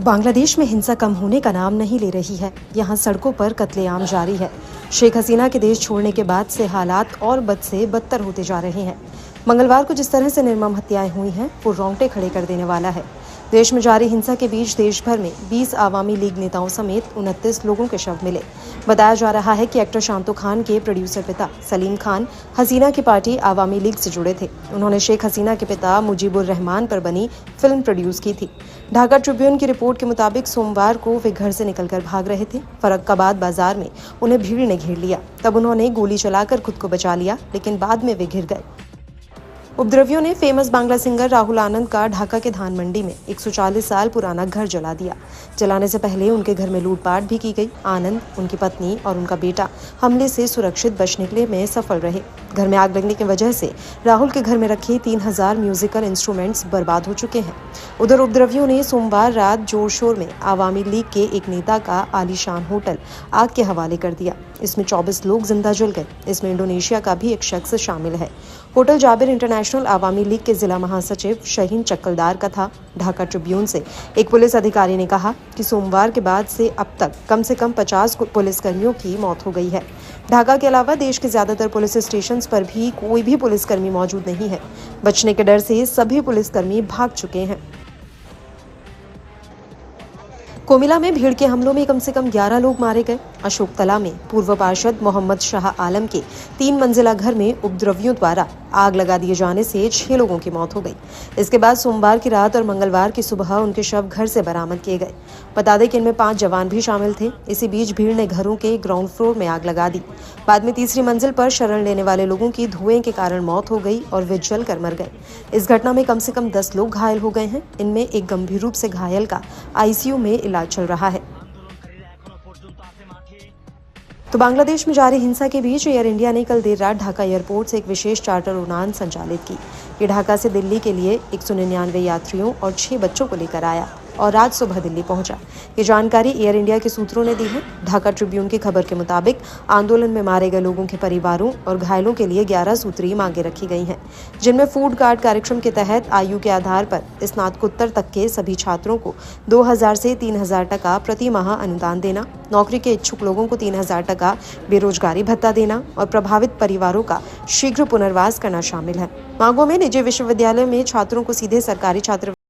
बांग्लादेश में हिंसा कम होने का नाम नहीं ले रही है। यहाँ सड़कों पर कत्लेआम जारी है। शेख हसीना के देश छोड़ने के बाद से हालात और बद से बदतर होते जा रहे हैं। मंगलवार को जिस तरह से निर्मम हत्याएं हुई हैं वो रोंगटे खड़े कर देने वाला है। देश में जारी हिंसा के बीच देश भर में 20 आवामी लीग नेताओं समेत 29 लोगों के शव मिले। बताया जा रहा है कि एक्टर शांतो खान के प्रोड्यूसर पिता सलीम खान हसीना की पार्टी आवामी लीग से जुड़े थे। उन्होंने शेख हसीना के पिता मुजीबुर रहमान पर बनी फिल्म प्रोड्यूस की थी। ढाका ट्रिब्यून की रिपोर्ट के मुताबिक सोमवार को वे घर से निकलकर भाग रहे थे। फरक्काबाद बाजार में उन्हें भीड़ ने घेर लिया। तब उन्होंने गोली चलाकर खुद को बचा लिया, लेकिन बाद में वे गिर गए। उपद्रवियों ने फेमस बांग्ला सिंगर राहुल आनंद का ढाका के धान मंडी में 140 साल पुराना घर जला दिया। जलाने से पहले उनके घर में लूटपाट भी की गई। आनंद, उनकी पत्नी और उनका बेटा हमले से सुरक्षित बच निकले में सफल रहे। घर में आग लगने की वजह से राहुल के घर में रखे 3000 म्यूजिकल इंस्ट्रूमेंट्स बर्बाद हो चुके हैं। उधर उपद्रवियों ने सोमवार रात जोर शोर में आवामी लीग के एक नेता का आलीशान होटल आग के हवाले कर दिया। इसमें 24 लोग जिंदा जल गए। इसमें इंडोनेशिया का भी एक शख्स शामिल है। Hotel Jabir international Awami league के जिला महासचिव शहीन चक्कलदार का था। ढाका ट्रिब्यून से एक पुलिस अधिकारी ने कहा कि सोमवार के बाद से अब तक कम से कम 50 पुलिसकर्मियों की मौत हो गई है। ढाका के अलावा देश के ज्यादातर पुलिस स्टेशन पर भी कोई भी पुलिसकर्मी मौजूद नहीं है। बचने के डर से सभी पुलिसकर्मी भाग चुके हैं। कोमिला में भीड़ के हमलों में कम से कम 11 लोग मारे गए। अशोक तला में पूर्व पार्षद मोहम्मद शाह आलम के 3 मंजिला घर में उपद्रवियों द्वारा आग लगा दिए जाने से 6 लोगों की मौत हो गई। इसके बाद सोमवार की रात और मंगलवार की सुबह उनके शव घर से बरामद किए गए। बता दें कि इनमें 5 जवान भी शामिल थे। इसी बीच भीड़ ने घरों के ग्राउंड फ्लोर में आग लगा दी। बाद में तीसरी मंजिल पर शरण लेने वाले लोगों की धुएं के कारण मौत हो गई और वे जलकर मर गए। इस घटना में कम से कम 10 लोग घायल हो गए हैं। इनमें एक गंभीर रूप से घायल का आईसीयू में इलाज चल रहा है। तो बांग्लादेश में जारी हिंसा के बीच एयर इंडिया ने कल देर रात ढाका एयरपोर्ट से एक विशेष चार्टर उड़ान संचालित की। ये ढाका से दिल्ली के लिए 199 यात्रियों और 6 बच्चों को लेकर आया और रात सुबह दिल्ली पहुंचा। ये जानकारी एयर इंडिया के सूत्रों ने दी है। ढाका ट्रिब्यून की खबर के मुताबिक आंदोलन में मारे गए लोगों के परिवारों और घायलों के लिए 11 सूत्रीय मांगे रखी गई हैं, जिनमें फूड कार्ड कार्यक्रम के तहत आयु के आधार पर स्नातकोत्तर तक के सभी छात्रों को 2000 से 3000 टका प्रति माह अनुदान देना, नौकरी के इच्छुक लोगों को 3000 टका बेरोजगारी भत्ता देना और प्रभावित परिवारों का शीघ्र पुनर्वास करना शामिल है। मांगों में निजी विश्वविद्यालय में छात्रों को सीधे सरकारी छात्रवृत्ति